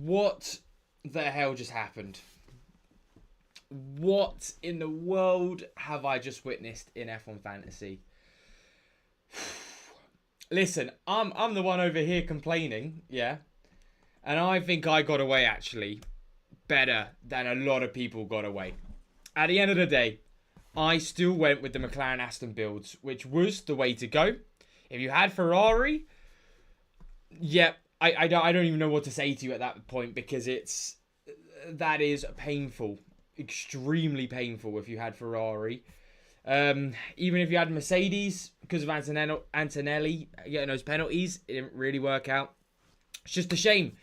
What the hell just happened? What in the world have I just witnessed in F1 Fantasy? Listen, I'm the one over here complaining, yeah? And I think I got away, actually, better than a lot of people got away. At the end of the day, I still went with the McLaren Aston builds, which was the way to go. If you had Ferrari, yep, I don't even know what to say to you at that point, because that is painful, extremely painful if you had Ferrari. Even if you had Mercedes, because of Antonelli getting those penalties, it didn't really work out. It's just a shame.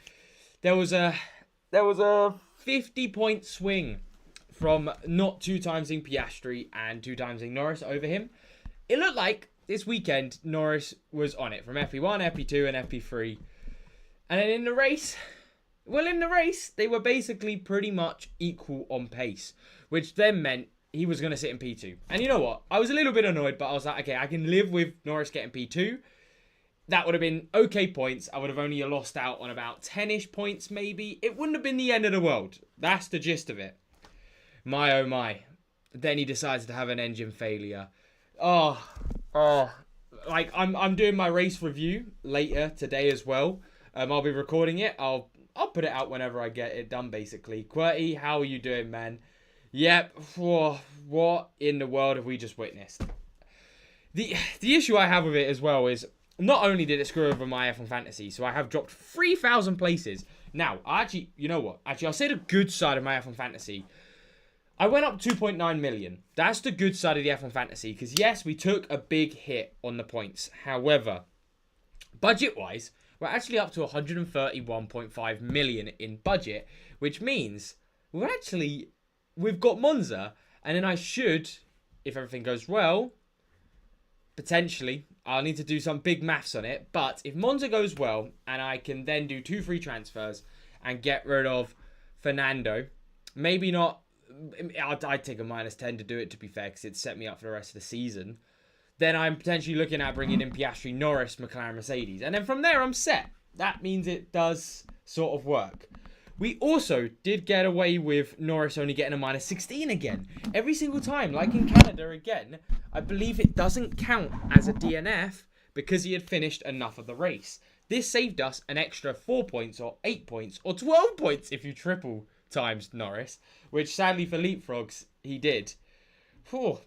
There was a 50-point swing from not 2-timesing Piastri and 2-timesing Norris over him. It looked like this weekend Norris was on it from FP1, FP2 and FP3. And then in the race, they were basically pretty much equal on pace, which then meant he was going to sit in P2. And you know what? I was a little bit annoyed, but I was like, okay, I can live with Norris getting P2. That would have been okay points. I would have only lost out on about 10-ish points, maybe. It wouldn't have been the end of the world. That's the gist of it. My, oh my. Then he decides to have an engine failure. Like, I'm doing my race review later today as well. I'll be recording it. I'll put it out whenever I get it done, basically. QWERTY, how are you doing, man? Yep. What in the world have we just witnessed? The issue I have with it as well is, not only did it screw over my F1 Fantasy, so I have dropped 3,000 places. Now, you know what? Actually, I'll say the good side of my F1 Fantasy. I went up 2.9 million. That's the good side of the F1 Fantasy, because yes, we took a big hit on the points. However, budget-wise, we're actually up to 131.5 million in budget, which means we've got Monza, and then I should, if everything goes well, potentially, I'll need to do some big maths on it, but if Monza goes well, and I can then do 2 free transfers and get rid of Fernando, maybe not, I'd take a -10 to do it, to be fair, because it'd set me up for the rest of the season, then I'm potentially looking at bringing in Piastri, Norris, McLaren, Mercedes, and then from there I'm set. That means it does sort of work. We also did get away with Norris only getting a -16 again. Every single time, like in Canada again, I believe it doesn't count as a DNF because he had finished enough of the race. This saved us an extra 4 points or 8 points or 12 points if you triple times Norris, which sadly for Leapfrogs, he did. Whew.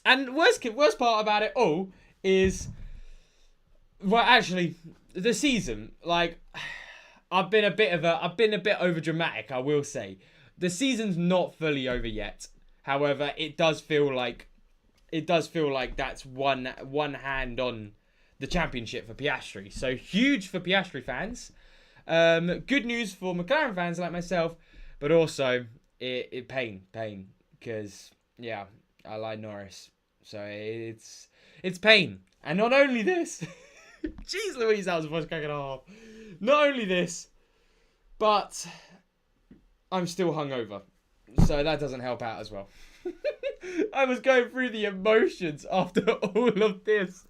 And worst part about it all is, well, actually, the season, like, I've been a bit over dramatic, I will say. The season's not fully over yet. However, it does feel like that's one hand on the championship for Piastri. So huge for Piastri fans. Good news for McLaren fans like myself, but also it pain because yeah, I like Norris. So it's pain. And not only this, jeez Louise, that was a voice crack and a half. Not only this, but I'm still hungover. So that doesn't help out as well. I was going through the emotions after all of this.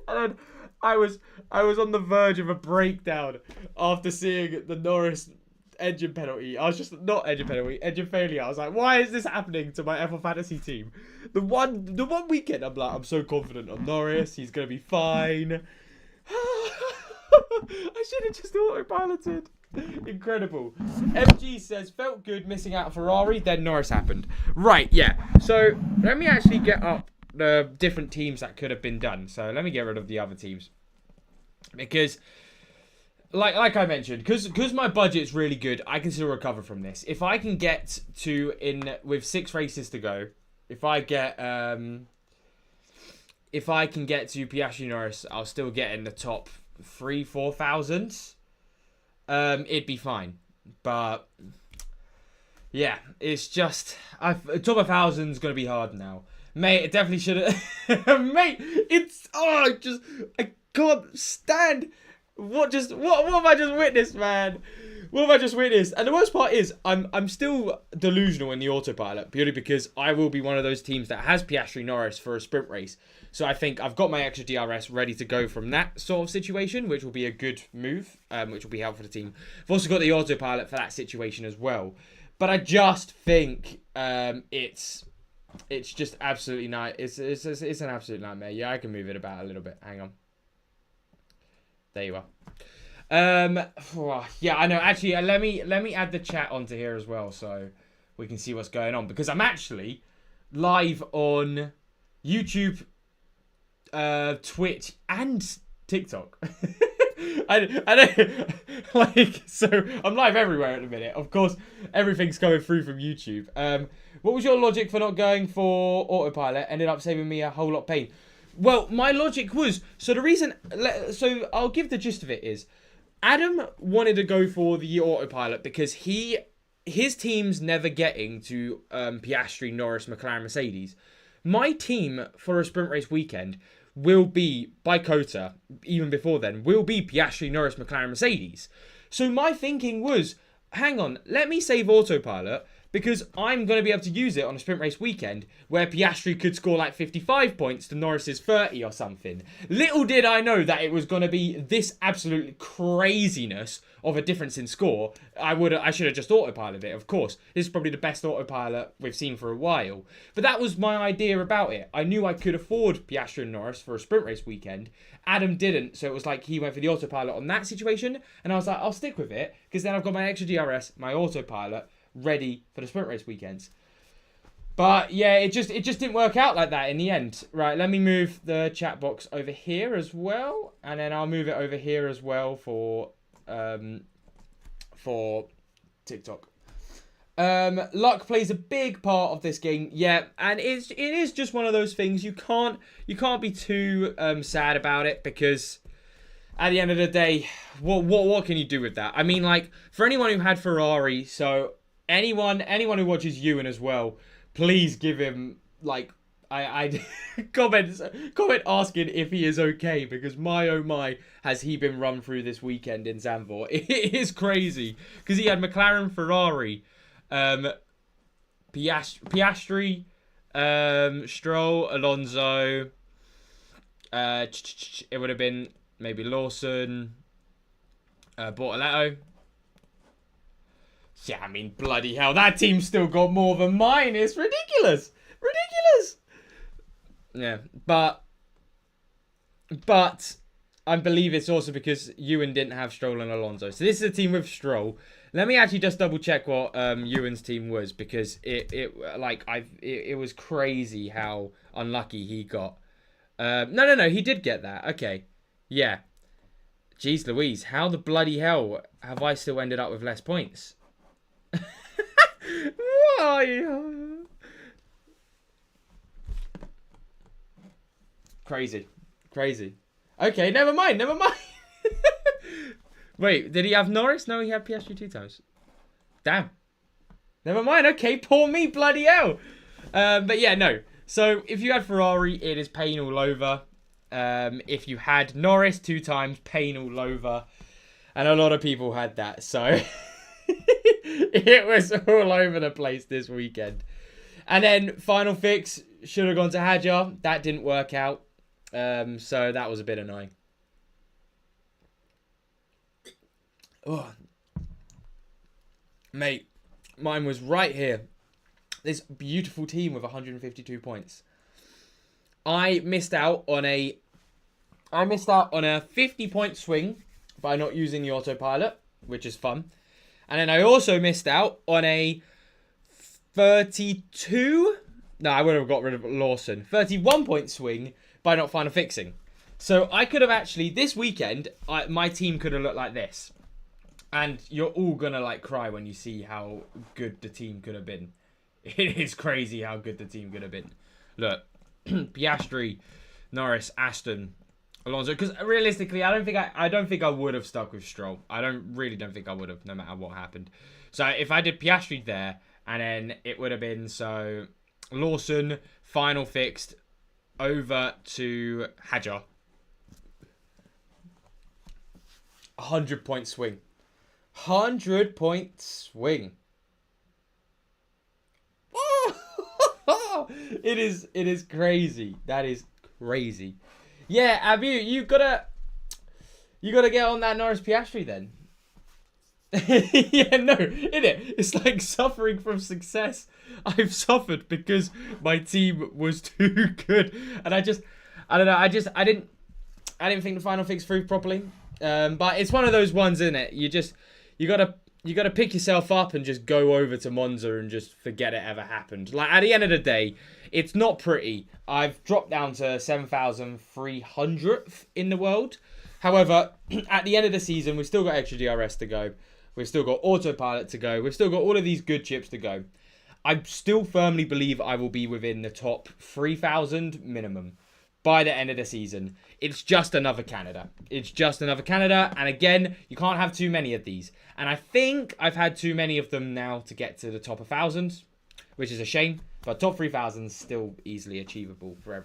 And I was on the verge of a breakdown after seeing the Norris engine penalty. I was just, not engine penalty, engine failure. I was like, why is this happening to my F1 Fantasy team? The one weekend, I'm like, I'm so confident on Norris. He's going to be fine. I should have just autopiloted. Incredible. MG says, felt good missing out on Ferrari, then Norris happened. Right, yeah. So, let me actually get up the different teams that could have been done. So, let me get rid of the other teams. Because, like I mentioned, because my budget's really good, I can still recover from this. If I can get with 6 races to go, if I can get to Piastri Norris, I'll still get in the top 3,000-4,000. It'd be fine. But yeah, it's just top 1,000 is gonna be hard now. Mate, it definitely should have mate, I can't stand what have I just witnessed, man. What have I just witnessed? And the worst part is, I'm still delusional in the autopilot, purely because I will be one of those teams that has Piastri Norris for a sprint race. So I think I've got my extra DRS ready to go from that sort of situation, which will be a good move, which will be helpful for the team. I've also got the autopilot for that situation as well. But I just think it's just absolutely nice. It's an absolute nightmare. Yeah, I can move it about a little bit. Hang on. There you are. Yeah, I know. Actually, let me add the chat onto here as well, so we can see what's going on, because I'm actually live on YouTube, Twitch, and TikTok. I don't like, so I'm live everywhere at the minute. Of course, everything's going through from YouTube. What was your logic for not going for autopilot? Ended up saving me a whole lot of pain. Well, my logic was, so the reason, so I'll give the gist of it is, Adam wanted to go for the autopilot because his team's never getting to Piastri, Norris, McLaren, Mercedes. My team for a sprint race weekend will be, by quota, even before then, will be Piastri, Norris, McLaren, Mercedes. So my thinking was, hang on, let me save autopilot, because I'm going to be able to use it on a sprint race weekend where Piastri could score like 55 points to Norris's 30 or something. Little did I know that it was going to be this absolute craziness of a difference in score. I should have just autopiloted it, of course. This is probably the best autopilot we've seen for a while. But that was my idea about it. I knew I could afford Piastri and Norris for a sprint race weekend. Adam didn't, so it was like he went for the autopilot on that situation. And I was like, I'll stick with it, because then I've got my extra DRS, my autopilot, ready for the sprint race weekends. But yeah, it just didn't work out like that in the end. Right, let me move the chat box over here as well, and then I'll move it over here as well for TikTok. Luck plays a big part of this game, yeah, and it is just one of those things. You can't be too sad about it, because at the end of the day, what can you do with that? I mean, like, for anyone who had Ferrari, so anyone who watches Ewan as well, please give him, like, I comment asking if he is okay, because my oh my, has he been run through this weekend in Zandvoort. It is crazy, because he had McLaren, Ferrari, Piastri, Stroll, Alonso, it would have been maybe Lawson, Bortoletto. Yeah, I mean, bloody hell, that team's still got more than mine. It's ridiculous. Ridiculous. Yeah, but I believe it's also because Ewan didn't have Stroll and Alonso. So this is a team with Stroll. Let me actually just double check what Ewan's team was, because it was crazy how unlucky he got. No, he did get that. Okay, yeah. Jeez Louise, how the bloody hell have I still ended up with less points? Why? Crazy. Okay, never mind. Wait, did he have Norris? No, he had Piastri 2 times. Damn. Never mind. Okay, poor me, bloody hell. But yeah, no. So if you had Ferrari, it is pain all over. If you had Norris 2 times, pain all over. And a lot of people had that, so it was all over the place this weekend. And then final fix, should have gone to Hadjar. That didn't work out. So that was a bit annoying. Oh. Mate, mine was right here. This beautiful team with 152 points. I missed out on a 50-point swing by not using the autopilot, which is fun. And then I also missed out on a 32... No, I would have got rid of Lawson. 31-point swing by not final fixing. So I could have actually... This weekend, my team could have looked like this. And you're all going to, like, cry when you see how good the team could have been. It is crazy how good the team could have been. Look, Piastri, Norris, Aston, Alonso. Because realistically, I don't think I would have stuck with Stroll. I really don't think I would have, no matter what happened. So if I did Piastri there, and then it would have been so Lawson final fixed over to Hadjar. 100-point swing. 100-point swing. It is crazy. That is crazy. Yeah, Abu, you gotta get on that Norris Piastri then. Yeah, no, innit? It's like suffering from success. I've suffered because my team was too good, and I don't know. I didn't think the final fix through properly. But it's one of those ones, isn't it? You gotta pick yourself up and just go over to Monza and just forget it ever happened. Like, at the end of the day, it's not pretty. I've dropped down to 7,300th in the world. However, at the end of the season, we've still got extra DRS to go. We've still got Autopilot to go. We've still got all of these good chips to go. I still firmly believe I will be within the top 3,000 minimum by the end of the season. It's just another Canada. It's just another Canada. And again, you can't have too many of these. And I think I've had too many of them now to get to the top 1,000, which is a shame. But top 3,000 is still easily achievable for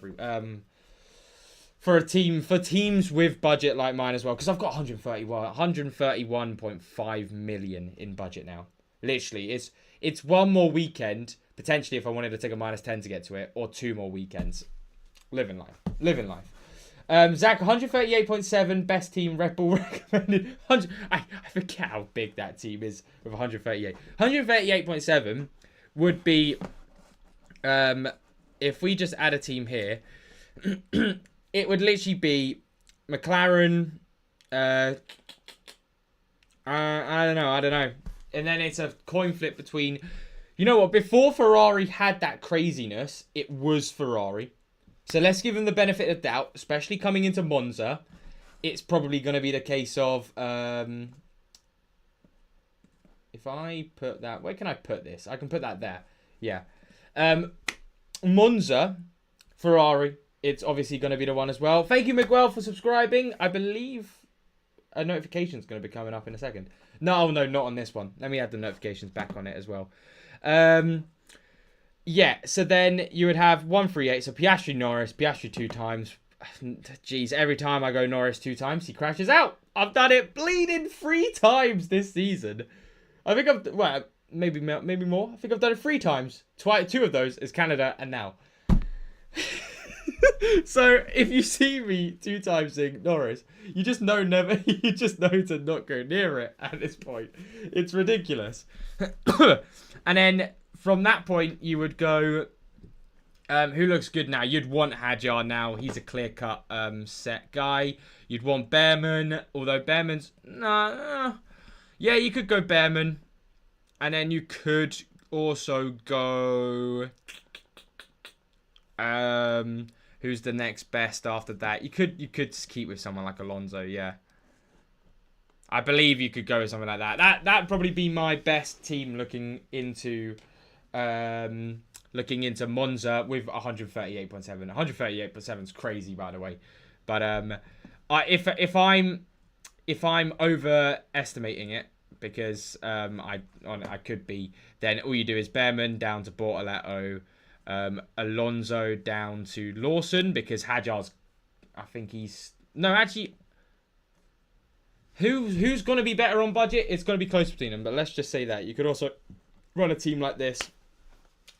for teams with budget like mine as well. Because I've got 131.5 million in budget now. Literally, it's one more weekend, potentially, if I wanted to take a -10 to get to it, or 2 more weekends. Living life. Zach, 138.7, best team, Red Bull recommended. I forget how big that team is with 138. 138.7 would be, if we just add a team here, it would literally be McLaren, I don't know. And then it's a coin flip between, you know what, before Ferrari had that craziness, it was Ferrari. So let's give them the benefit of doubt, especially coming into Monza. It's probably going to be the case of, if I put that, where can I put this? I can put that there. Yeah. Monza, Ferrari, it's obviously going to be the one as well. Thank you, Miguel, for subscribing. I believe a notification is going to be coming up in a second. No, not on this one. Let me add the notifications back on it as well. Yeah, so then you would have 138. So Piastri, Norris, Piastri 2 times. Jeez, every time I go Norris 2 times, he crashes out. I've done it bleeding 3 times this season. I think maybe more. I think I've done it 3 times. 2 of those is Canada and now. So if you see me 2 times saying Norris, you just know to not go near it at this point. It's ridiculous. And then from that point, you would go, who looks good now? You'd want Hadjar now. He's a clear-cut set guy. You'd want Behrman, although Behrman's, yeah, you could go Behrman. And then you could also go, who's the next best after that? You could just keep with someone like Alonso, yeah. I believe you could go with something like that. That'd probably be my best team looking into Monza with 138.7. 138.7 is crazy, by the way. But if I'm overestimating it, because I could be, then all you do is Behrman down to Bortoletto, Alonso down to Lawson, because Hadjar's, I think he's, no, actually, who's going to be better on budget? It's going to be close between them, but let's just say that. You could also run a team like this,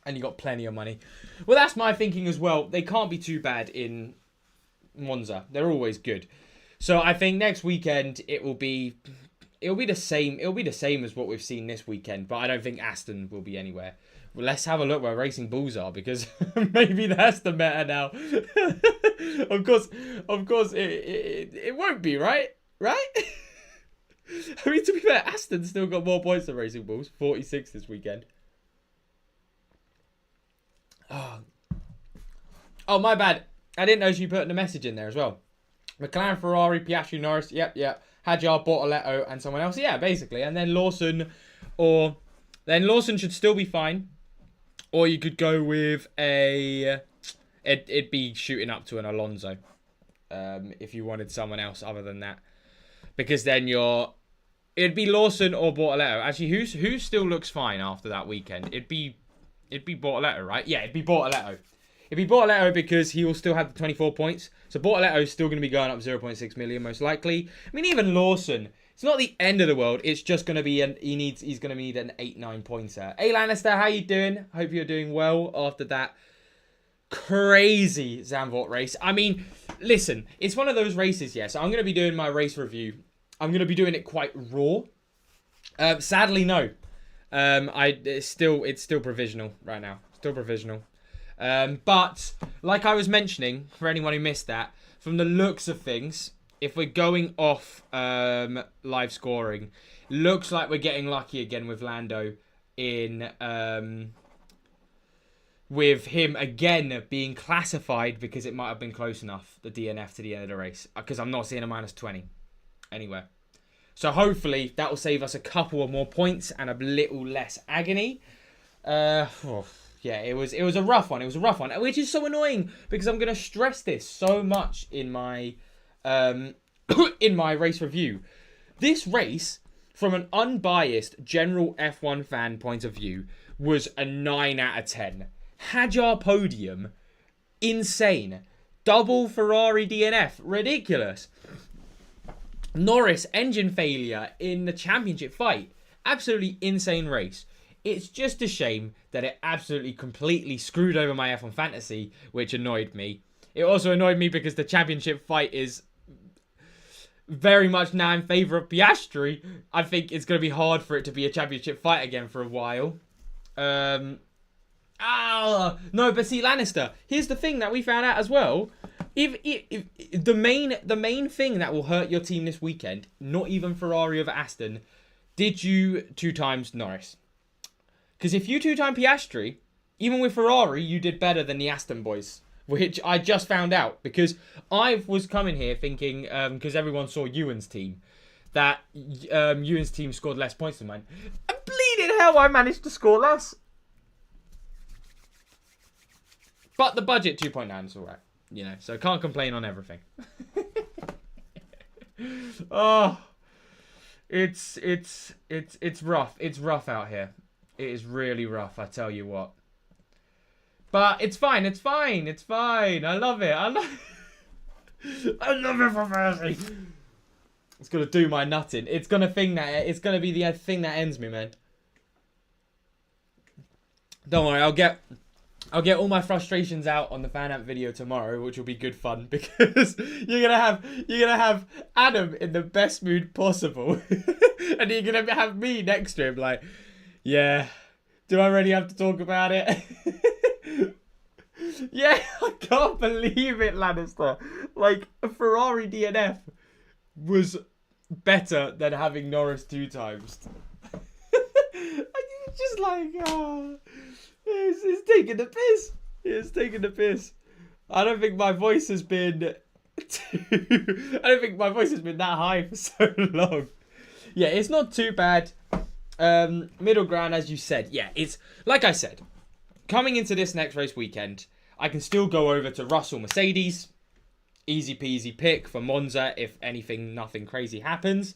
and you got plenty of money. Well, that's my thinking as well. They can't be too bad in Monza. They're always good. So I think next weekend it'll be the same. It'll be the same as what we've seen this weekend, but I don't think Aston will be anywhere. Well, let's have a look where Racing Bulls are, because maybe that's the meta now. Of course, it won't be, right? Right? I mean, to be fair, Aston still got more points than Racing Bulls. 46 this weekend. Oh, my bad. I didn't know you put the message in there as well. McLaren, Ferrari, Piastri, Norris. Yep. Hadjar, Bortoletto, and someone else. Yeah, basically. And then Lawson, Lawson should still be fine. Or you could go with it'd be shooting up to an Alonso. If you wanted someone else other than that. Because then it'd be Lawson or Bortoletto. Actually, who still looks fine after that weekend? It'd be Bortoletto, right? Yeah, it'd be Bortoletto. It'd be Bortoletto because he will still have the 24 points. So Bortoletto is still going to be going up 0.6 million most likely. I mean, even Lawson It's not the end of the world. It's just going to be he's going to need an 8-9 pointer. Hey Lannister, how you doing? Hope you're doing well after that crazy Zandvoort race. I mean, listen, it's one of those races, yes. I'm going to be doing my race review. I'm going to be doing it quite raw. Sadly, no. It's still provisional right now. Still provisional. But like I was mentioning, for anyone who missed that, from the looks of things, if we're going off live scoring, looks like we're getting lucky again with Lando in with him again being classified because it might have been close enough, the DNF to the end of the race, because I'm not seeing a -20 anywhere. So hopefully that will save us a couple of more points and a little less agony. Yeah, it was a rough one. It was a rough one, which is so annoying because I'm going to stress this so much in my in my race review. This race, from an unbiased general F1 fan point of view, was a 9 out of 10. Hadjar podium, insane. Double Ferrari DNF, ridiculous. Norris engine failure in the championship fight, absolutely insane race. It's just a shame that it absolutely completely screwed over my F1 fantasy, which annoyed me. It also annoyed me because the championship fight is very much now in favour of Piastri. I think it's going to be hard for it to be a championship fight again for a while. No, but see, Lannister, here's the thing that we found out as well. If the main thing that will hurt your team this weekend, not even Ferrari over Aston, did you 2 times Norris? Because if you 2-time Piastri, even with Ferrari, you did better than the Aston boys, which I just found out because I was coming here thinking, because everyone saw Ewan's team, that Ewan's team scored less points than mine. And bleeding hell, I managed to score less. But the budget 2.9 is alright, you know, so can't complain on everything. Oh, it's rough. It's rough out here. It is really rough, I tell you what. But it's fine. It's fine. It's fine. I love it. I love it for mercy. It's gonna do my nutting. It's gonna be the thing that ends me, man. Don't worry. I'll get all my frustrations out on the fan amp video tomorrow, which will be good fun because you're gonna have Adam in the best mood possible, and you're gonna have me next to him like, yeah, do I really have to talk about it? Yeah, I can't believe it, Lannister. Like, a Ferrari DNF was better than having Norris 2 times. Just like, it's taking the piss. It's taking the piss. I don't think my voice has been that high for so long. Yeah, it's not too bad. Middle ground, as you said. Yeah, it's like I said, coming into this next race weekend, I can still go over to Russell Mercedes. Easy peasy pick for Monza if nothing crazy happens.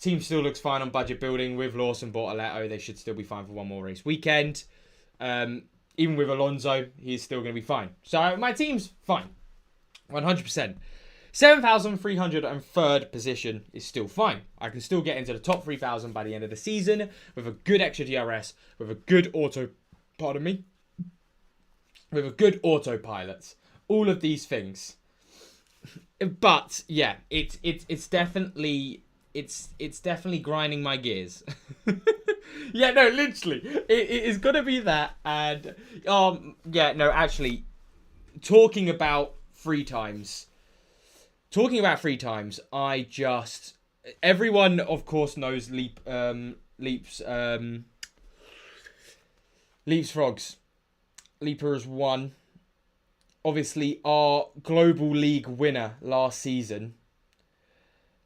Team still looks fine on budget building with Lawson, Bortoletto. They should still be fine for one more race weekend. Even with Alonso, he's still going to be fine. So my team's fine. 100%. 7,303rd position is still fine. I can still get into the top 3,000 by the end of the season with a good extra DRS, with a good with a good autopilot. All of these things. But yeah, it's definitely grinding my gears. Yeah, no, literally, it is gonna be that. And yeah, no, actually, talking about 3 times. Everyone, of course, knows Leap's Frogs. Leaper has won. Obviously, our global league winner last season.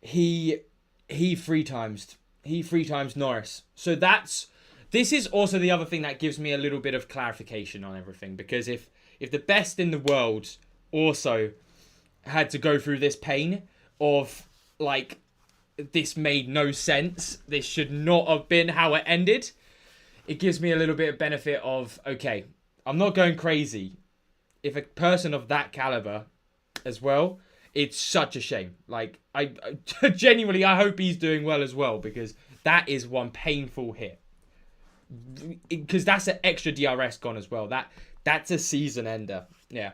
He 3 times. He 3 times Norris. So this is also the other thing that gives me a little bit of clarification on everything. Because if the best in the world also had to go through this pain of, like, this made no sense, this should not have been how it ended, it gives me a little bit of benefit of, okay, I'm not going crazy. If a person of that caliber as well It's such a shame. Like, I genuinely, I hope he's doing well as well, because that is one painful hit. Because that's an extra DRS gone as well. That's a season ender. Yeah.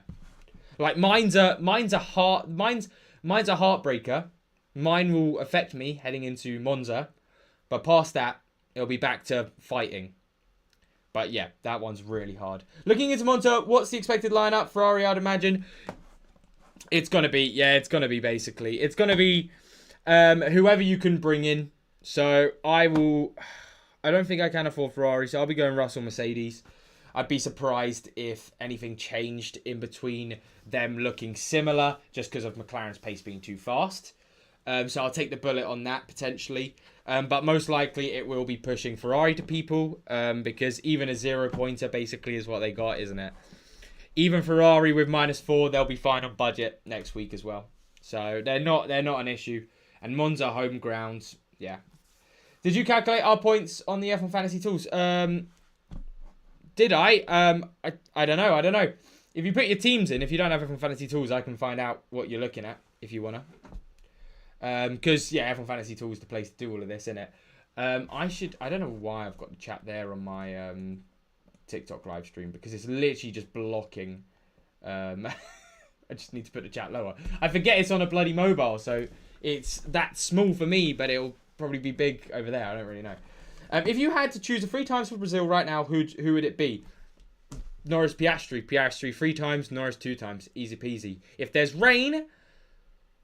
Like, mine's a heartbreaker. Mine will affect me heading into Monza. But past that, it'll be back to fighting. But yeah, that one's really hard. Looking into Monza, what's the expected lineup? Ferrari, I'd imagine. It's going to be basically. It's going to be whoever you can bring in. So I don't think I can afford Ferrari, so I'll be going Russell, Mercedes. I'd be surprised if anything changed in between them looking similar, just because of McLaren's pace being too fast. So I'll take the bullet on that, potentially. But most likely it will be pushing Ferrari to people, because even a 0-pointer basically is what they got, isn't it? Even Ferrari with -4, they'll be fine on budget next week as well. So they're not an issue. And Monza home grounds, yeah. Did you calculate our points on the F1 Fantasy Tools? Did I? I don't know. If you put your teams in, if you don't have F1 Fantasy Tools, I can find out what you're looking at if you wanna. Because yeah, F1 Fantasy Tools is the place to do all of this, isn't it? I don't know why I've got the chat there on my TikTok live stream, because it's literally just blocking. I just need to put the chat lower. I forget it's on a bloody mobile, so it's that small for me, but it'll probably be big over there. I don't really know. If you had to choose a 3 times for Brazil right now, who would it be? Norris, Piastri. Piastri 3 times, Norris 2 times. Easy peasy. If there's rain,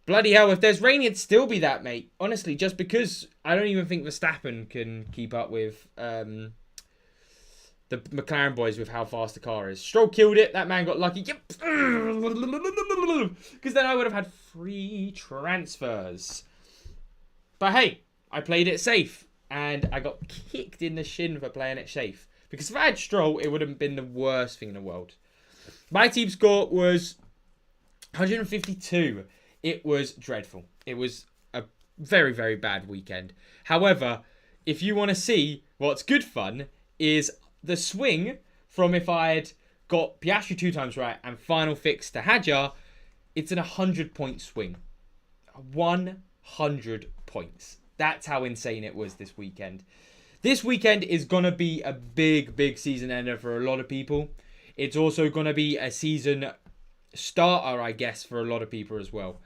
bloody hell, if there's rain, it'd still be that, mate. Honestly, just because I don't even think Verstappen can keep up with the McLaren boys with how fast the car is. Stroll killed it. That man got lucky. Yep. Because then I would have had 3 transfers. But hey, I played it safe. And I got kicked in the shin for playing it safe. Because if I had Stroll, it would have been the worst thing in the world. My team score was 152. It was dreadful. It was a very, very bad weekend. However, if you want to see what's good fun, is the swing from if I had got Piastri 2 times right and final fix to Hadjar, it's an 100-point swing. 100 points. That's how insane it was this weekend. This weekend is going to be a big, big season ender for a lot of people. It's also going to be a season starter, I guess, for a lot of people as well.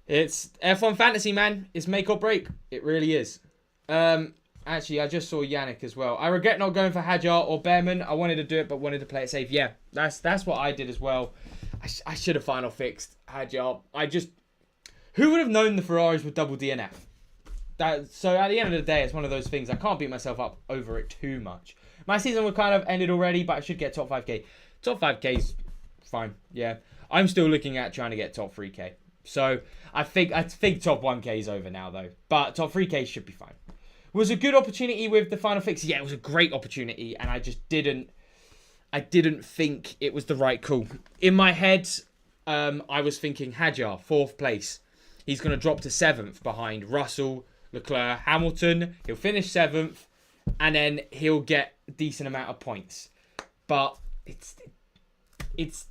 It's F1 Fantasy, man. It's make or break. It really is. Actually, I just saw Yannick as well. I regret not going for Hadjar or Behrman. I wanted to do it, but wanted to play it safe. Yeah, that's what I did as well. I should have final fixed Hadjar. Who would have known the Ferraris with double DNF? So at the end of the day, it's one of those things. I can't beat myself up over it too much. My season would kind of ended already, but I should get top 5k. Top 5k's fine. Yeah, I'm still looking at trying to get top 3k. So I think top 1k is over now though. But top 3k should be fine. Was a good opportunity with the final fix. Yeah, it was a great opportunity, and I just didn't think it was the right call. In my head, I was thinking Hadjar, 4th place. He's going to drop to 7th behind Russell, Leclerc, Hamilton. He'll finish 7th, and then he'll get a decent amount of points. But it's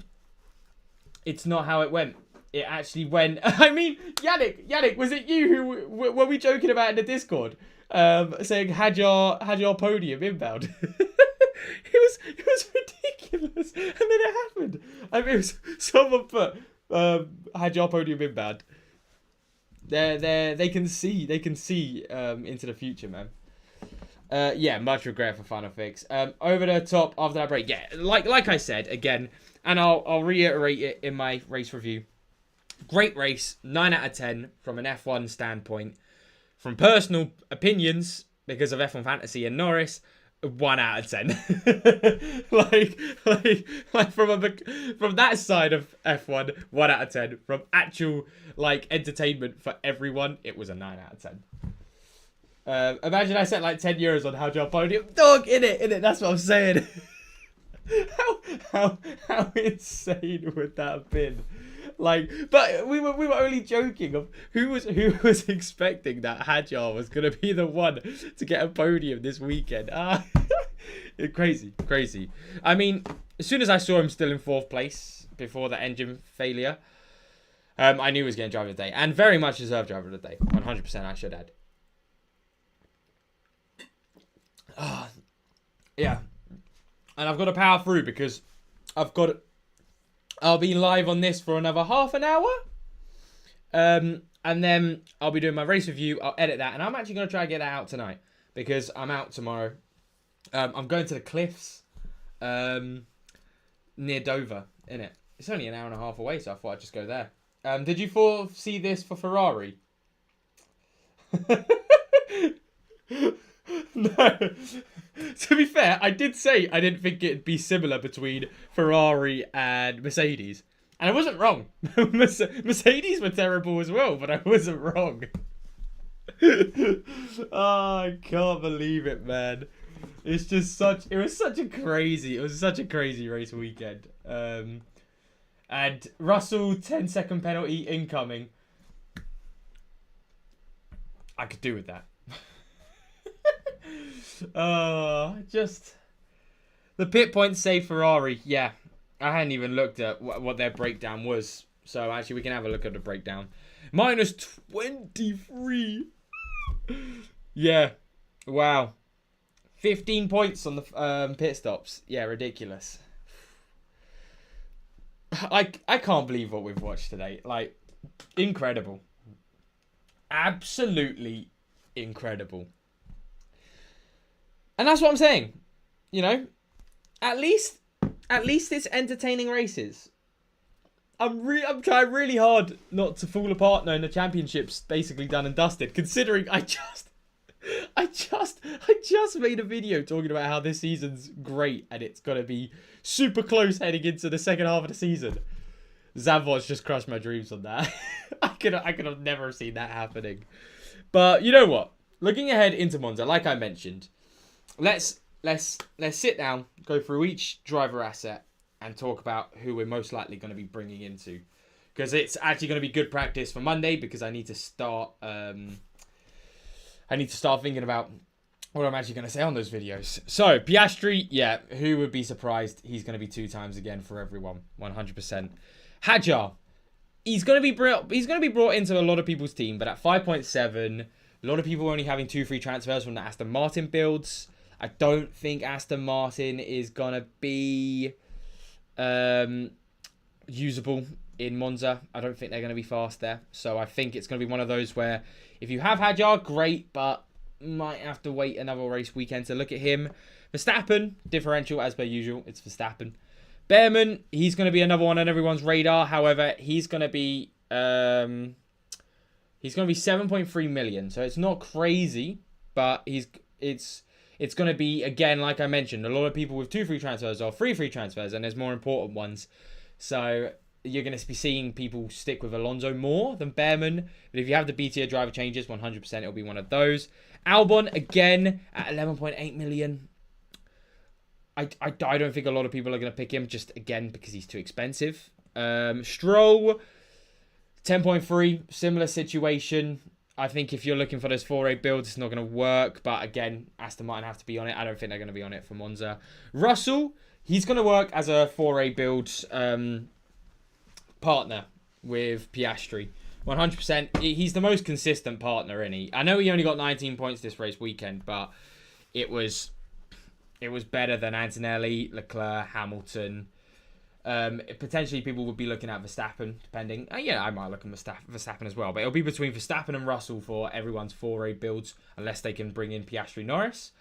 not how it went. It actually went. I mean, Yannick, was it you who were we joking about in the Discord, saying Hadjar podium inbound? It was ridiculous, and then it happened. I mean, someone put Hadjar podium inbound. They can see into the future, man. Yeah, much regret for final fix. Over the top after that break. Yeah, like I said again, and I'll reiterate it in my race review. Great race, 9 out of 10 from an F1 standpoint. From personal opinions, because of F1 Fantasy and Norris, 1 out of 10. like from that side of F1, 1 out of 10. From actual entertainment for everyone, it was a 9 out of 10. Imagine I set €10 on Hadjar podium. Dog, in it. That's what I'm saying. how insane would that have been? But we were only joking of who was expecting that Hadjar was gonna be the one to get a podium this weekend. Crazy. I mean, as soon as I saw him still in 4th place before the engine failure, I knew he was getting driver of the day. And very much deserved driver of the day. 100% I should add. Yeah. And I've got to power through because I'll be live on this for another half an hour. And then I'll be doing my race review. I'll edit that. And I'm actually going to try and get that out tonight. Because I'm out tomorrow. I'm going to the cliffs. Near Dover, innit? It's only an hour and a half away, so I thought I'd just go there. Did you foresee this for Ferrari? No. To be fair, I did say I didn't think it'd be similar between Ferrari and Mercedes. And I wasn't wrong. Mercedes were terrible as well, but I wasn't wrong. Oh, I can't believe it, man. It was such a crazy race weekend. And Russell, 10-second penalty incoming. I could do with that. Just the pit points say Ferrari. Yeah, I hadn't even looked at what their breakdown was. So actually, we can have a look at the breakdown. Minus 23. Yeah. Wow. 15 points on the pit stops. Yeah, ridiculous. I can't believe what we've watched today. Like, incredible. Absolutely incredible. And that's what I'm saying. You know, at least it's entertaining races. I'm trying really hard not to fall apart knowing the championship's basically done and dusted, considering I just made a video talking about how this season's great and it's going to be super close heading into the second half of the season. Zavos just crushed my dreams on that. I could have never seen that happening. But you know what? Looking ahead into Monza, like I mentioned, let's sit down, go through each driver asset and talk about who we're most likely going to be bringing into. Because it's actually going to be good practice for Monday because I need to start thinking about what I'm actually going to say on those videos. So, Piastri, yeah, who would be surprised? He's going to be 2 times again for everyone, 100%. Hadjar, he's going to be brought into a lot of people's team, but at 5.7, a lot of people are only having 2 free transfers from the Aston Martin builds. I don't think Aston Martin is going to be usable in Monza. I don't think they're going to be fast there. So I think it's going to be one of those where if you have Hadjar, great, but might have to wait another race weekend to look at him. Verstappen, differential as per usual. It's Verstappen. Behrman, he's going to be another one on everyone's radar. However, he's going to be 7.3 million. So it's not crazy, but it's going to be, again, like I mentioned, a lot of people with 2 free transfers or 3 free transfers, and there's more important ones. So you're going to be seeing people stick with Alonso more than Behrman. But if you have the B tier driver changes, 100% it'll be one of those. Albon, again, at 11.8 million. I don't think a lot of people are going to pick him, just, again, because he's too expensive. Stroll, 10.3, similar situation. I think if you're looking for those 4A builds, it's not going to work. But, again, Aston Martin have to be on it. I don't think they're going to be on it for Monza. Russell, he's going to work as a 4A build partner with Piastri. 100%. He's the most consistent partner, isn't he? I know he only got 19 points this race weekend, but it was better than Antonelli, Leclerc, Hamilton. Potentially people would be looking at Verstappen, depending. Yeah, I might look at Verstappen as well. But it'll be between Verstappen and Russell for everyone's 4A builds, unless they can bring in Piastri Norris.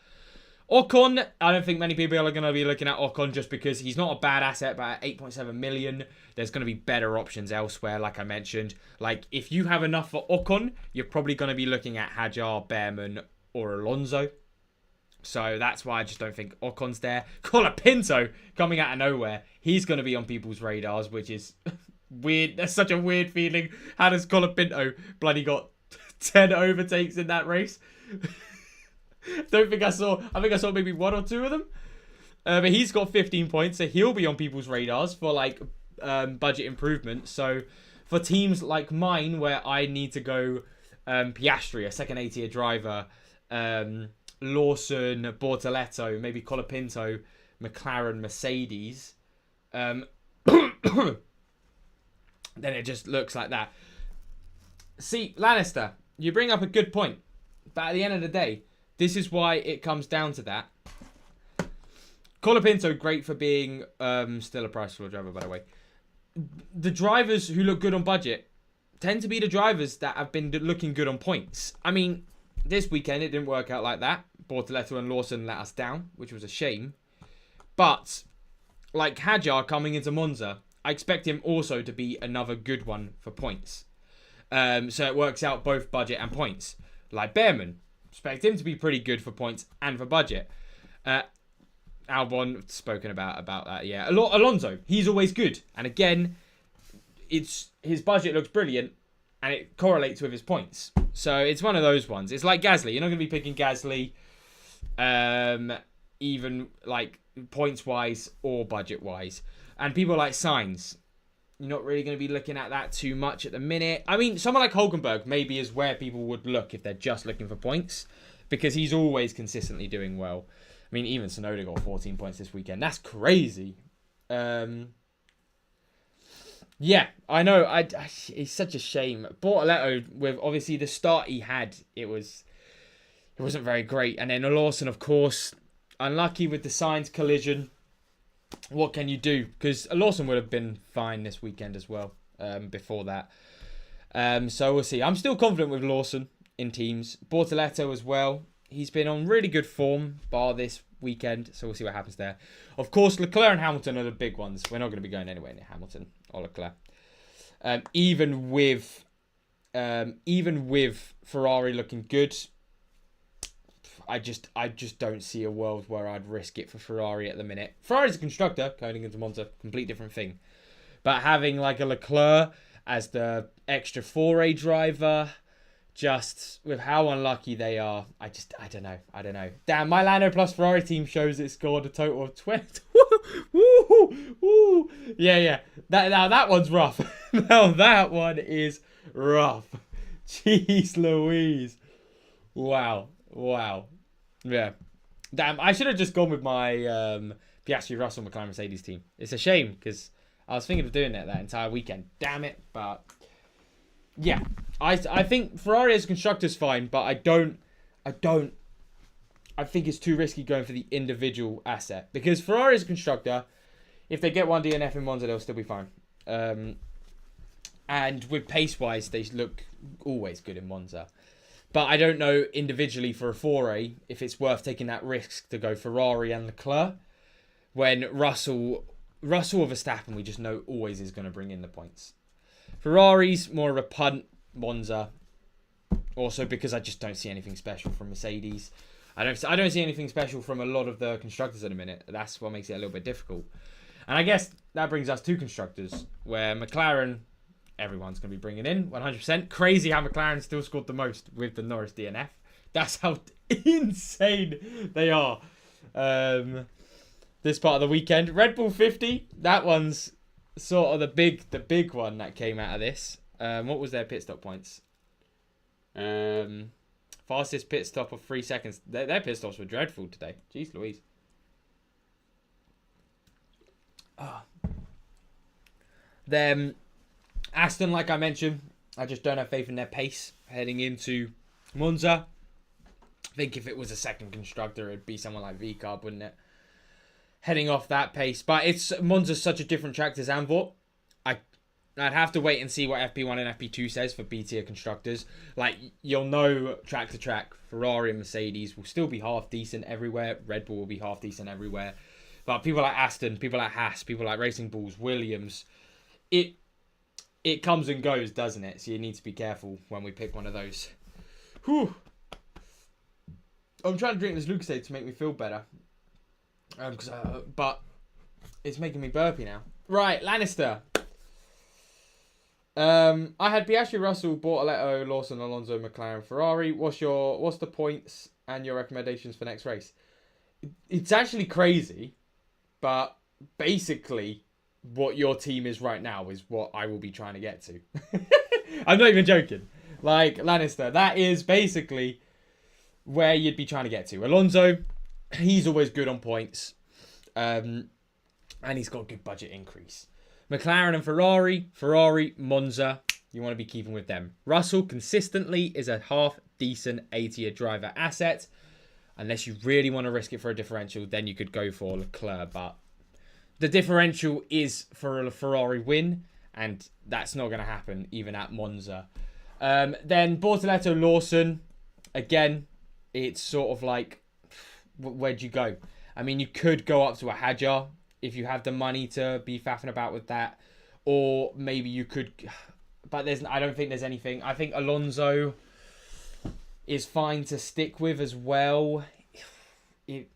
Ocon, I don't think many people are going to be looking at Ocon just because he's not a bad asset, but at 8.7 million, there's going to be better options elsewhere, like I mentioned. Like, if you have enough for Ocon, you're probably going to be looking at Hadjar, Behrman, or Alonso. So that's why I just don't think Ocon's there. Colapinto coming out of nowhere. He's going to be on people's radars, which is weird. That's such a weird feeling. How does Colapinto bloody got 10 overtakes in that race? I think I saw maybe 1 or 2 of them. But he's got 15 points, so he'll be on people's radars for like budget improvements. So for teams like mine, where I need to go Piastri, a second A-tier driver, Lawson, Bortoletto, maybe Colapinto, McLaren, Mercedes. then it just looks like that. See, Lannister, you bring up a good point. But at the end of the day, this is why it comes down to that. Colapinto, great for being still a price floor driver, by the way. The drivers who look good on budget tend to be the drivers that have been looking good on points. I mean, this weekend it didn't work out like that. Bortoletto and Lawson let us down, which was a shame. But, like Hadjar coming into Monza, I expect him also to be another good one for points. So it works out both budget and points. Like Behrman, expect him to be pretty good for points and for budget. Albon, spoken about that, yeah. Alonso, he's always good. And again, his budget looks brilliant and it correlates with his points. So it's one of those ones. It's like Gasly. You're not going to be picking Gasly even like points-wise or budget-wise. And people like Sainz, you're not really going to be looking at that too much at the minute. I mean, someone like Hulkenberg maybe is where people would look if they're just looking for points, because he's always consistently doing well. I mean, even Tsunoda got 14 points this weekend. That's crazy. Yeah, I know. It's such a shame. Bortoletto, with obviously the start he had, it wasn't very great. And then Lawson, of course, unlucky with the Sainz collision. What can you do? Because Lawson would have been fine this weekend as well. Before that, so we'll see. I'm still confident with Lawson in teams. Bortoletto as well. He's been on really good form, bar this weekend, so we'll see what happens there. Of course, Leclerc and Hamilton are the big ones. We're not going to be going anywhere near Hamilton or Leclerc. Even with Ferrari looking good, I just don't see a world where I'd risk it for Ferrari at the minute. Ferrari's a constructor, going into Monza, complete different thing. But having like a Leclerc as the extra 4A driver, just with how unlucky they are, I don't know. Damn, my Lando plus Ferrari team shows it scored a total of 20. Woo. Yeah. That one's rough. Now that one is rough. Jeez Louise. Wow. Yeah. Damn, I should have just gone with my Piastri, Russell, McLaren, Mercedes team. It's a shame because I was thinking of doing that entire weekend. Damn it, but yeah. I think Ferrari as constructor's fine, but I think it's too risky going for the individual asset. Because Ferrari as a constructor, if they get one DNF in Monza, they'll still be fine. And with pace-wise, they look always good in Monza. But I don't know individually for a 4A if it's worth taking that risk to go Ferrari and Leclerc when Russell or Verstappen, we just know always is going to bring in the points. Ferrari's more of a punt. Monza, also because I just don't see anything special from Mercedes. I don't see anything special from a lot of the constructors at a minute. That's what makes it a little bit difficult. And I guess that brings us to constructors, where McLaren, everyone's going to be bringing in 100%. Crazy how McLaren still scored the most with the Norris DNF. That's how insane they are. This part of the weekend, Red Bull 50. That one's sort of the big one that came out of this. What was their pit stop points? Fastest pit stop of 3 seconds. Their pit stops were dreadful today. Jeez Louise. Then Aston, like I mentioned, I just don't have faith in their pace heading into Monza. I think if it was a second constructor, it'd be someone like V-Carb, wouldn't it? Heading off that pace. But Monza's such a different track to Zandvoort. I'd have to wait and see what FP1 and FP2 says for B-tier constructors. Like, you'll know track to track, Ferrari and Mercedes will still be half decent everywhere. Red Bull will be half decent everywhere. But people like Aston, people like Haas, people like Racing Bulls, Williams, it comes and goes, doesn't it? So you need to be careful when we pick one of those. Whew. I'm trying to drink this Lucasade to make me feel better. But it's making me burpy now. Right, Lannister. I had Piastri, Russell, Bortoletto, Lawson, Alonso, McLaren, Ferrari. What's the points and your recommendations for next race? It's actually crazy, but basically what your team is right now is what I will be trying to get to. I'm not even joking. Like, Lannister, that is basically where you'd be trying to get to. Alonso, he's always good on points. And he's got a good budget increase. McLaren and Ferrari. Ferrari, Monza. You want to be keeping with them. Russell consistently is a half decent 80-year driver asset. Unless you really want to risk it for a differential, then you could go for Leclerc. But the differential is for a Ferrari win, and that's not going to happen even at Monza. Then Bortoletto, Lawson. Again, it's sort of like, where'd you go? I mean, you could go up to a Hadjar if you have the money to be faffing about with that. Or maybe you could... But I don't think there's anything. I think Alonso is fine to stick with as well. It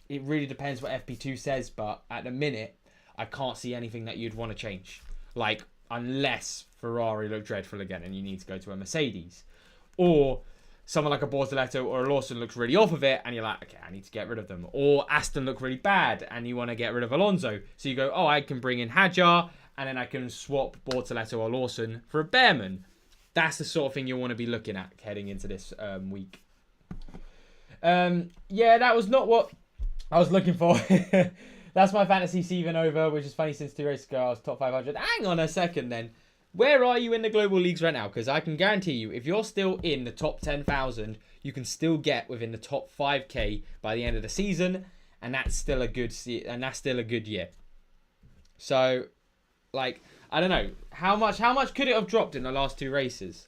really depends what FP2 says, but at the minute, I can't see anything that you'd want to change. Like, unless Ferrari look dreadful again and you need to go to a Mercedes. Or someone like a Bortoletto or a Lawson looks really off of it and you're like, okay, I need to get rid of them. Or Aston look really bad and you want to get rid of Alonso. So you go, oh, I can bring in Hadjar and then I can swap Bortoletto or Lawson for a Bearman. That's the sort of thing you'll want to be looking at heading into this week. Yeah, that was not what I was looking for. That's my fantasy season over, which is funny since 2 races ago I was top 500. Hang on a second then. Where are you in the global leagues right now? Because I can guarantee you, if you're still in the top 10,000, you can still get within the top 5k by the end of the season, and that's still a good year. So, like, I don't know how much could it have dropped in the last 2 races?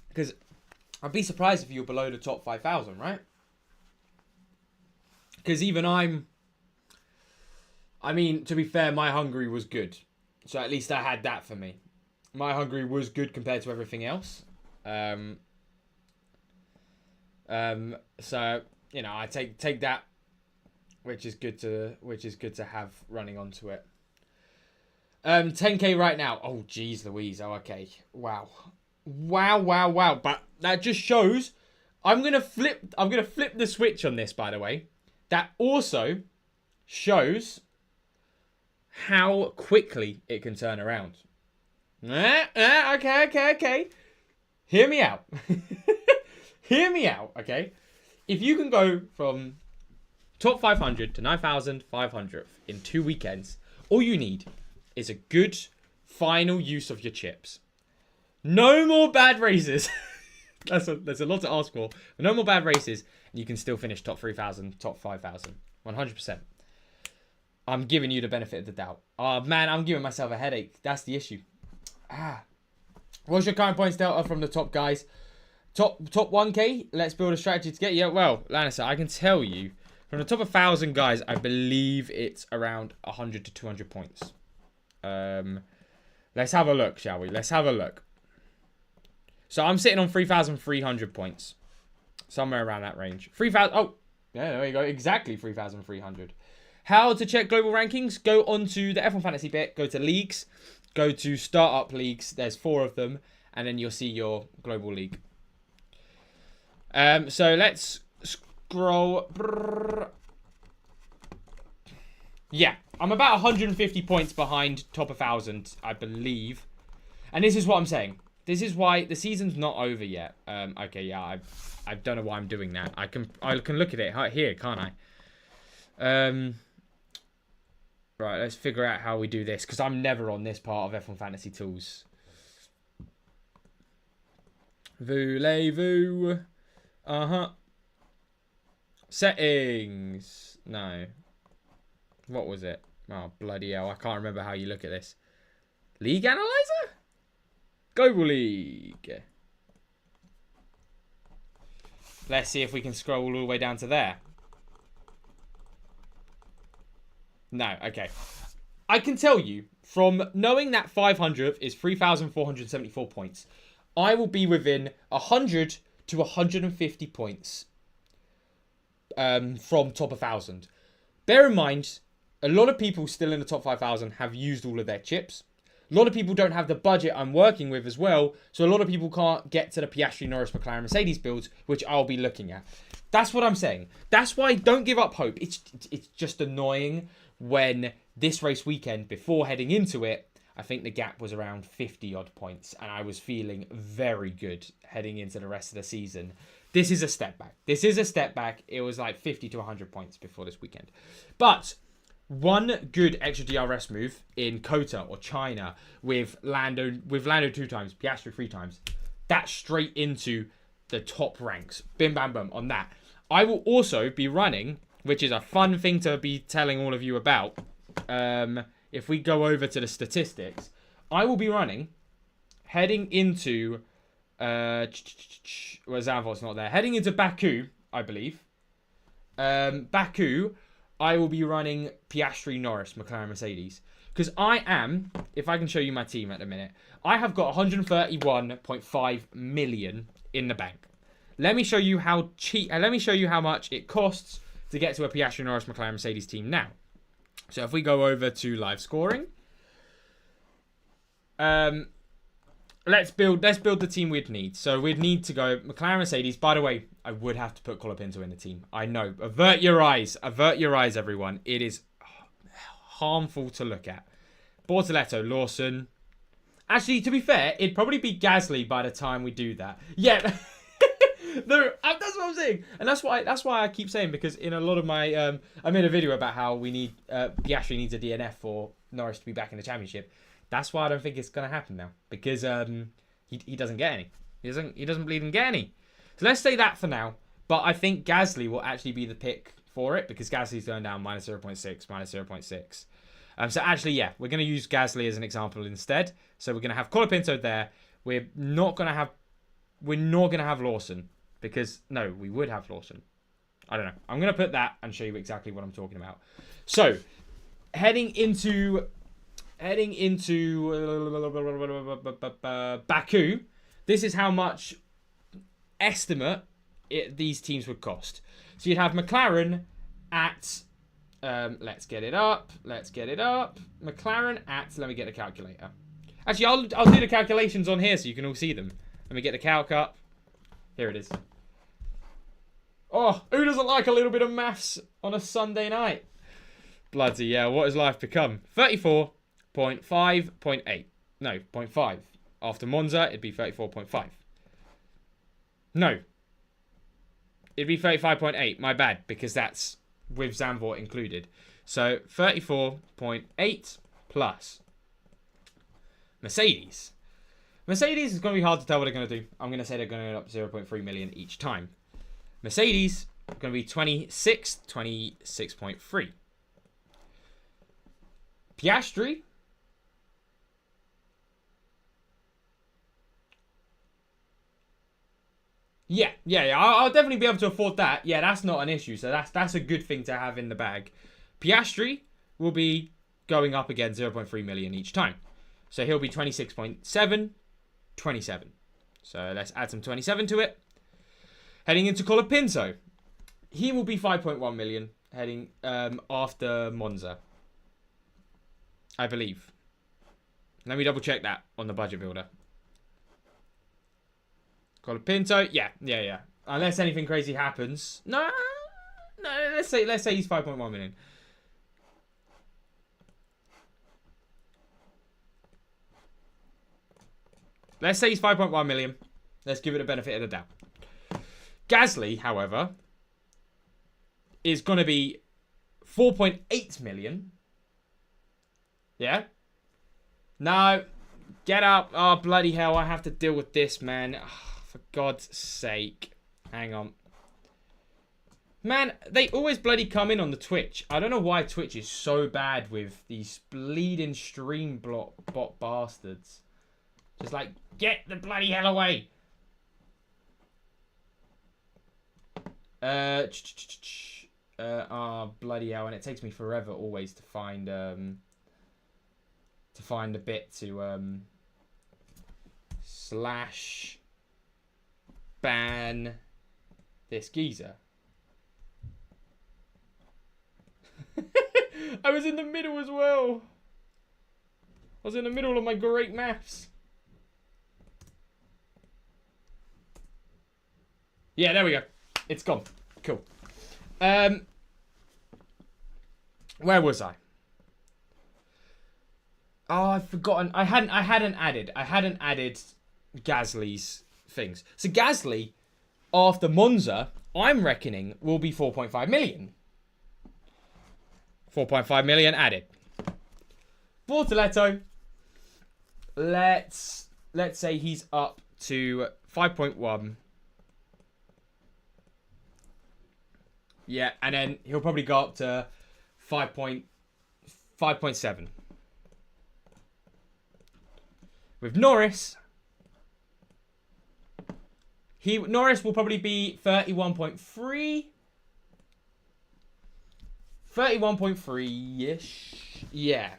Because I'd be surprised if you were below the top 5,000, right? Because even I mean, to be fair, my Hungary was good. So at least I had that for me. My Hungary was good compared to everything else. So, you know, I take that, which is good to have running onto it. 10k right now. Oh, geez Louise. Oh, okay. Wow. But that just shows I'm gonna flip the switch on this, by the way. That also shows how quickly it can turn around. Okay. Hear me out. Hear me out, okay? If you can go from top 500 to 9,500 in 2 weekends, all you need is a good final use of your chips. No more bad races. That's a lot to ask for. But no more bad races, and you can still finish top 3,000, top 5,000. 100%. I'm giving you the benefit of the doubt. Oh, man, I'm giving myself a headache. That's the issue. What's your current points delta from the top guys? Top 1k? Let's build a strategy to get you. Well, Lannister, I can tell you, from the top 1,000 guys, I believe it's around 100 to 200 points. Let's have a look, shall we? Let's have a look. So I'm sitting on 3,300 points. Somewhere around that range. 3,000. Oh, yeah, there we go. Exactly 3,300. How to check global rankings? Go onto the F1 Fantasy bit. Go to leagues. Go to startup leagues. There's 4 of them. And then you'll see your global league. So let's scroll. Yeah, I'm about 150 points behind top 1,000, I believe. And this is what I'm saying. This is why the season's not over yet. Okay, yeah, I don't know why I'm doing that. I can look at it here, can't I? Right, let's figure out how we do this, because I'm never on this part of F1 Fantasy Tools. Voulez-vous? Settings. No. What was it? Oh, bloody hell. I can't remember how you look at this. League Analyzer? Global League. Let's see if we can scroll all the way down to there. No, okay. I can tell you, from knowing that 500th is 3,474 points, I will be within 100 to 150 points from top 1,000. Bear in mind, a lot of people still in the top 5,000 have used all of their chips. A lot of people don't have the budget I'm working with as well, so a lot of people can't get to the Piastri, Norris, McLaren, Mercedes builds, which I'll be looking at. That's what I'm saying. That's why don't give up hope. It's just annoying when this race weekend, before heading into it, I think the gap was around 50 odd points, and I was feeling very good heading into the rest of the season. This is a step back. It was like 50 to 100 points before this weekend. But one good extra DRS move in Kota or China with Lando 2 times, Piastri 3 times. That's straight into the top ranks. Bim bam bam on that. I will also be running, which is a fun thing to be telling all of you about. If we go over to the statistics, I will be running heading into Zandvoort's not there. Heading into Baku, I believe. Baku, I will be running Piastri, Norris, McLaren, Mercedes. Because I am, if I can show you my team at the minute, I have got 131.5 million in the bank. Let me show you how cheap, let me show you how much it costs to get to a Piastri, Norris, McLaren, Mercedes team now. So if we go over to live scoring, let's build the team we'd need. So we'd need to go McLaren, Mercedes. By the way, I would have to put Colapinto in the team. I know. Avert your eyes, everyone. It is harmful to look at. Bortoletto, Lawson. Actually, to be fair, it'd probably be Gasly by the time we do that. Yeah. No, that's what I'm saying, and that's why I keep saying, because in a lot of my I made a video about how we need Piastri needs a DNF for Norris to be back in the championship. That's why I don't think it's gonna happen now, because he doesn't get any. He doesn't believe in get any. So let's say that for now. But I think Gasly will actually be the pick for it, because Gasly's going down -0.6, -0.6. So actually, yeah, we're gonna use Gasly as an example instead. So we're gonna have Colapinto there. We're not gonna have Lawson. Because, no, we would have Lawson. I don't know. I'm going to put that and show you exactly what I'm talking about. So, heading into Baku, this is how much estimate these teams would cost. So, you'd have McLaren at, let's get it up. McLaren at, let me get the calculator. Actually, I'll do the calculations on here so you can all see them. Let me get the calc up. Here it is. Oh, who doesn't like a little bit of maths on a Sunday night? Bloody yeah, what has life become? 34.5.8. No, 0.5. After Monza, it'd be 34.5. No. It'd be 35.8. My bad, because that's with Zandvoort included. So, 34.8 plus Mercedes. Mercedes is going to be hard to tell what they're going to do. I'm going to say they're going to go up 0.3 million each time. Mercedes going to be 26.3. Piastri. Yeah. I'll definitely be able to afford that. Yeah, that's not an issue. So that's a good thing to have in the bag. Piastri will be going up again 0.3 million each time. So he'll be 26.7. 27. So let's add some 27 to it. Heading into Colapinto. He will be 5.1 million heading after Monza, I believe. Let me double check that on the budget builder. Colapinto, yeah. Unless anything crazy happens. No, let's say he's 5.1 million. Let's say he's 5.1 million. Let's give it a benefit of the doubt. Gasly, however, is going to be 4.8 million. Yeah? No. Get up. Oh, bloody hell. I have to deal with this, man. Oh, for God's sake. Hang on. Man, they always bloody come in on the Twitch. I don't know why Twitch is so bad with these bleeding stream bot bastards. Just like, get the bloody hell away. Bloody hell. And it takes me forever always to find a bit to slash ban this geezer. I was in the middle as well. I was in the middle of my great maths. Yeah, there we go. It's gone. Cool. Where was I? Oh, I've forgotten. I hadn't added Gasly's things. So Gasly, after Monza, I'm reckoning will be 4.5 million. 4.5 million added. Bortoletto, let's say he's up to 5.1. Yeah, and then he'll probably go up to 5.7. With Norris, Norris will probably be 31.3. 31.3-ish. Yeah.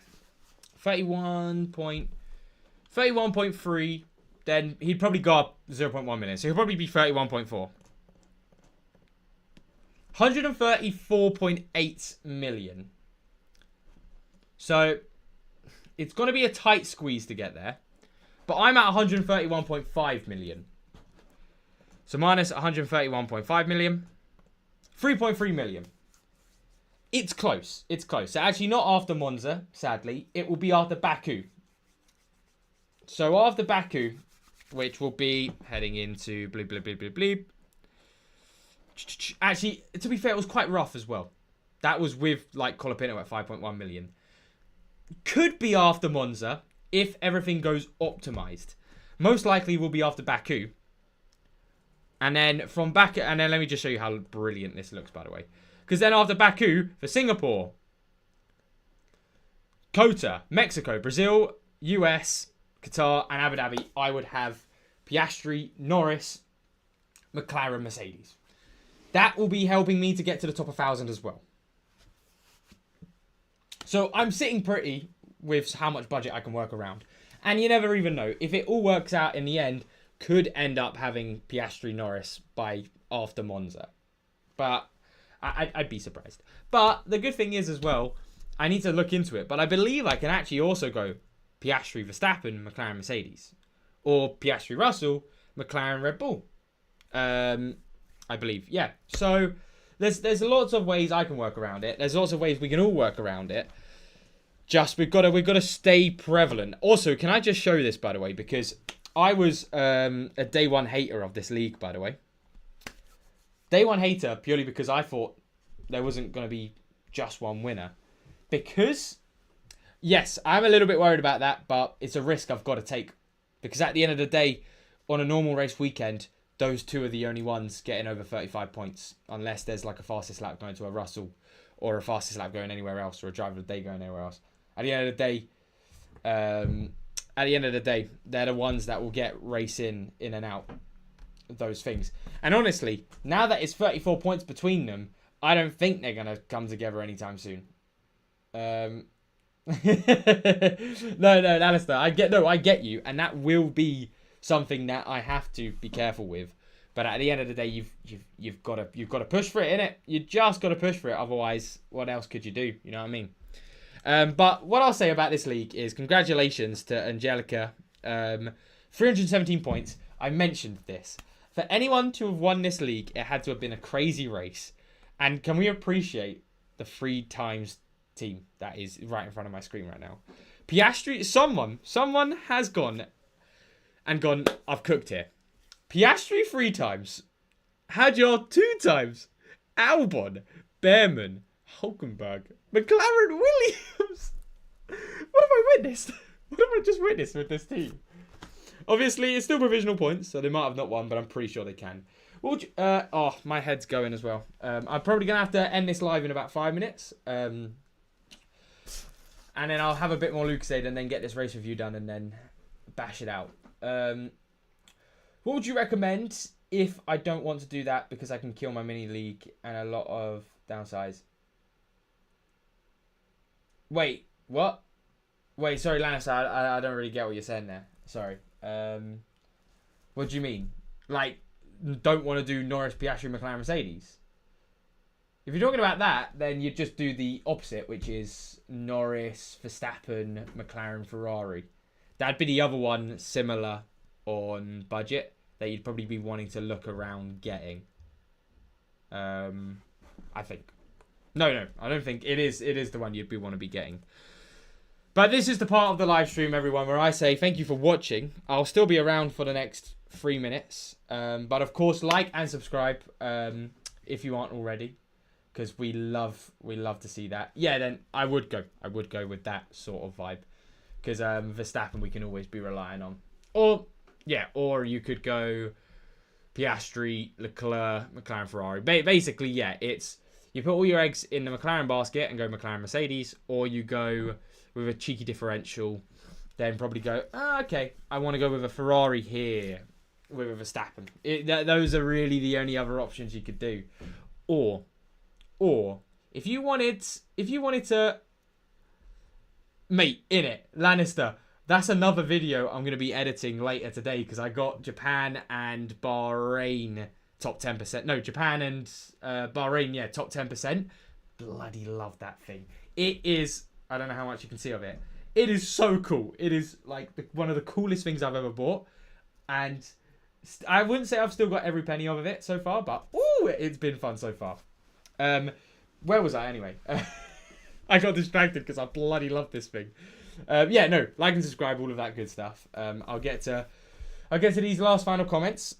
31.3. Then he'd probably go up 0.1 million. So he'll probably be 31.4. 134.8 million. So it's going to be a tight squeeze to get there. But I'm at 131.5 million. So minus 131.5 million. 3.3 million. It's close. It's close. So actually not after Monza, sadly. It will be after Baku. So after Baku, which will be heading into bleep, bleep, bleep, bleep, bleep. Actually, to be fair, it was quite rough as well. That was with, like, Colapinto at 5.1 million. Could be after Monza if everything goes optimized. Most likely will be after Baku. And then from Baku, and then let me just show you how brilliant this looks, by the way. Because then after Baku, for Singapore, Kota, Mexico, Brazil, US, Qatar, and Abu Dhabi, I would have Piastri, Norris, McLaren, Mercedes. That will be helping me to get to the top 1,000 as well. So I'm sitting pretty with how much budget I can work around. And you never even know. If it all works out in the end, could end up having Piastri, Norris by after Monza. But I'd be surprised. But the good thing is as well, I need to look into it. But I believe I can actually also go Piastri, Verstappen, McLaren, Mercedes. Or Piastri, Russell, McLaren, Red Bull. I believe, yeah. So there's lots of ways I can work around it. There's lots of ways we can all work around it. Just we've got to stay prevalent. Also, can I just show this, by the way, because I was a day one hater of this league, by the way. Day one hater purely because I thought there wasn't going to be just one winner. Because, yes, I'm a little bit worried about that, but it's a risk I've got to take. Because at the end of the day, on a normal race weekend, those two are the only ones getting over 35 points. Unless there's like a fastest lap going to a Russell or a fastest lap going anywhere else or a driver of the day going anywhere else. At the end of the day, they're the ones that will get race in and out of those things. And honestly, now that it's 34 points between them, I don't think they're going to come together anytime soon. No, Alistair, I get you. And that will be something that I have to be careful with. But at the end of the day, you've got to push for it, innit? You just got to push for it. Otherwise, what else could you do? You know what I mean? But what I'll say about this league is congratulations to Angelica. 317 points. I mentioned this. For anyone to have won this league, it had to have been a crazy race. And can we appreciate the 3 times team that is right in front of my screen right now? Piastri, someone has gone, I've cooked here. Piastri 3 times. Hadjar 2 times. Albon, Behrman, Hulkenberg, McLaren Williams. What have I witnessed? What have I just witnessed with this team? Obviously, it's still provisional points, so they might have not won, but I'm pretty sure they can. Oh, my head's going as well. I'm probably going to have to end this live in about 5 minutes. And then I'll have a bit more Lucasade and then get this race review done and then bash it out. What would you recommend if I don't want to do that because I can kill my mini league and a lot of downsides? Wait, what? Wait, sorry, Lannister, I don't really get what you're saying there. Sorry. What do you mean? Like, don't want to do Norris, Piastri, McLaren, Mercedes? If you're talking about that, then you just do the opposite, which is Norris, Verstappen, McLaren, Ferrari. That'd be the other one similar on budget that you'd probably be wanting to look around getting. I think. No, I don't think it is. It is the one you'd want to be getting. But this is the part of the live stream, everyone, where I say thank you for watching. I'll still be around for the next 3 minutes. But of course, like and subscribe if you aren't already. because we love to see that. Yeah, then I would go with that sort of vibe, because Verstappen we can always be relying on. Or you could go Piastri, Leclerc, McLaren, Ferrari. Basically, yeah, it's you put all your eggs in the McLaren basket and go McLaren, Mercedes, or you go with a cheeky differential, then probably go, okay, I want to go with a Ferrari here with a Verstappen. Those are really the only other options you could do. Or if you wanted to, mate, in it, Lannister. That's another video I'm going to be editing later today, because I got Japan and Bahrain top 10%. No, Japan and Bahrain, yeah, top 10%. Bloody love that thing. It is, I don't know how much you can see of it. It is so cool. It is like one of the coolest things I've ever bought. And I wouldn't say I've still got every penny of it so far, but it's been fun so far. Where was I anyway? I got distracted because I bloody love this thing. Like and subscribe, all of that good stuff. I'll get to these last final comments.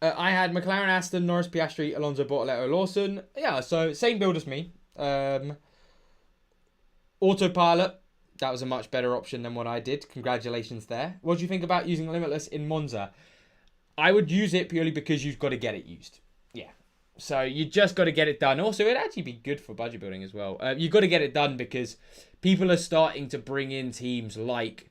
I had McLaren, Aston, Norris, Piastri, Alonso, Bortoletto, Lawson. Yeah, so same build as me. Autopilot, that was a much better option than what I did. Congratulations there. What do you think about using Limitless in Monza? I would use it purely because you've got to get it used. Yeah. So you just got to get it done. Also, it'd actually be good for budget building as well. You've got to get it done because people are starting to bring in teams like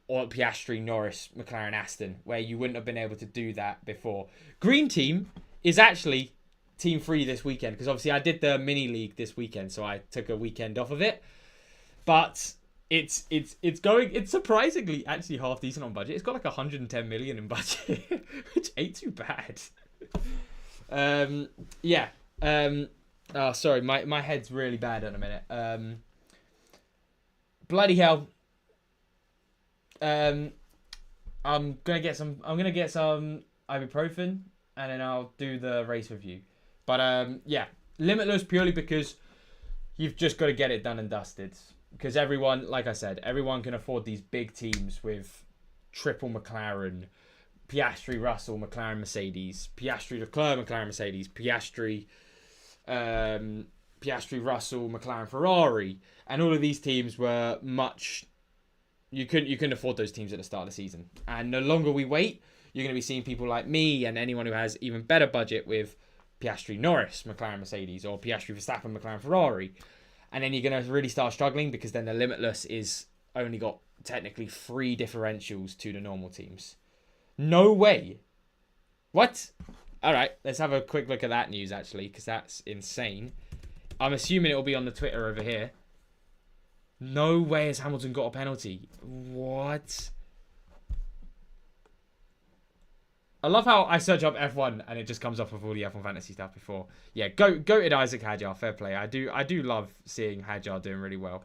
Piastri, Norris, McLaren, Aston, where you wouldn't have been able to do that before. Green Team is actually Team 3 this weekend, because obviously I did the mini league this weekend, so I took a weekend off of it. But it's surprisingly actually half decent on budget. It's got like 110 million in budget, which ain't too bad. Sorry, my head's really bad at the minute. Bloody hell. I'm gonna get some ibuprofen, and then I'll do the race review. But Limitless purely because you've just got to get it done and dusted. Because everyone, like I said, everyone can afford these big teams with triple McLaren, Piastri, Russell, McLaren, Mercedes, Piastri, Leclerc, McLaren, Mercedes, Piastri, Russell, McLaren, Ferrari, and all of these teams were much. You couldn't afford those teams at the start of the season, and the longer we wait, you're going to be seeing people like me and anyone who has even better budget with Piastri, Norris, McLaren, Mercedes, or Piastri, Verstappen, McLaren, Ferrari. And then you're going to really start struggling, because then the Limitless is only got technically 3 differentials to the normal teams. No way. What? All right, let's have a quick look at that news, actually, because that's insane. I'm assuming it'll be on the Twitter over here. No way has Hamilton got a penalty. What? I love how I search up F1 and it just comes up with all the F1 fantasy stuff before. Yeah, goated Isaac Hadjar, fair play. I do love seeing Hadjar doing really well.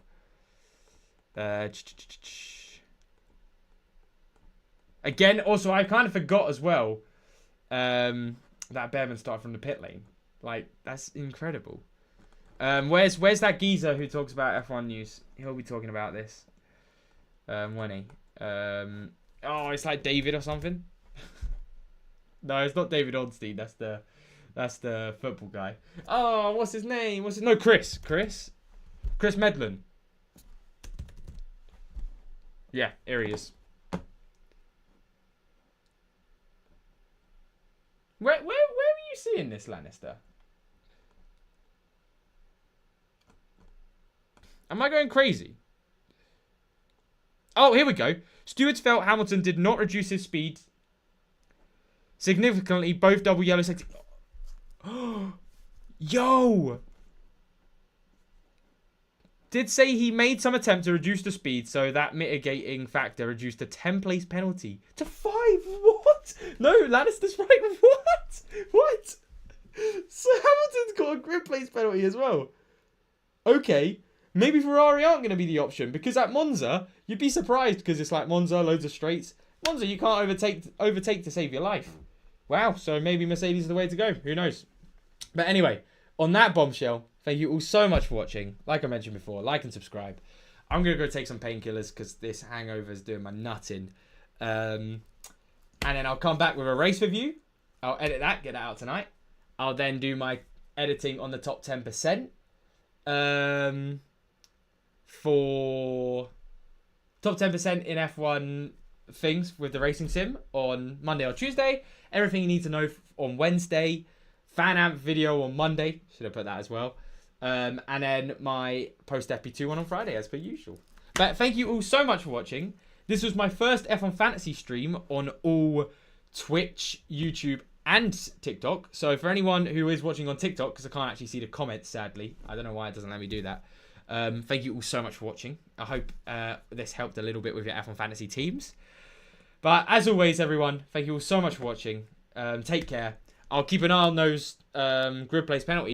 Again, also I kind of forgot as well that Behrman started from the pit lane. Like, that's incredible. Where's that geezer who talks about F1 news? He'll be talking about this. When he? It's like David or something. No, it's not David Ornstein. That's the football guy. Oh, what's his name? No, Chris Medlin. Yeah, here he is. Where were you seeing this, Lannister? Am I going crazy? Oh, here we go. Stewards felt Hamilton did not reduce his speed significantly. Both double yellow sections. Yo! Did say he made some attempt to reduce the speed, so that mitigating factor reduced a 10-place penalty to 5. What? No, Lannister's right. What? So Hamilton's got a grid place penalty as well. Okay. Maybe Ferrari aren't going to be the option, because at Monza, you'd be surprised, because it's like Monza, loads of straights. Monza, you can't overtake to save your life. Wow, so maybe Mercedes is the way to go. Who knows? But anyway, on that bombshell, thank you all so much for watching. Like I mentioned before, like and subscribe. I'm going to go take some painkillers because this hangover is doing my nutting. And then I'll come back with a race review. I'll edit that, get it out tonight. I'll then do my editing on the top 10%. For top 10% in F1 things with the racing sim on Monday or Tuesday. Everything you need to know on Wednesday. Fan amp video on Monday. Should have put that as well. And then my post FP2 one on Friday, as per usual. But thank you all so much for watching. This was my first F1 Fantasy stream on all Twitch, YouTube, and TikTok. So for anyone who is watching on TikTok, because I can't actually see the comments, sadly. I don't know why it doesn't let me do that. Thank you all so much for watching. I hope this helped a little bit with your F1 Fantasy teams. But as always, everyone, thank you all so much for watching. Take care. I'll keep an eye on those grid place penalties.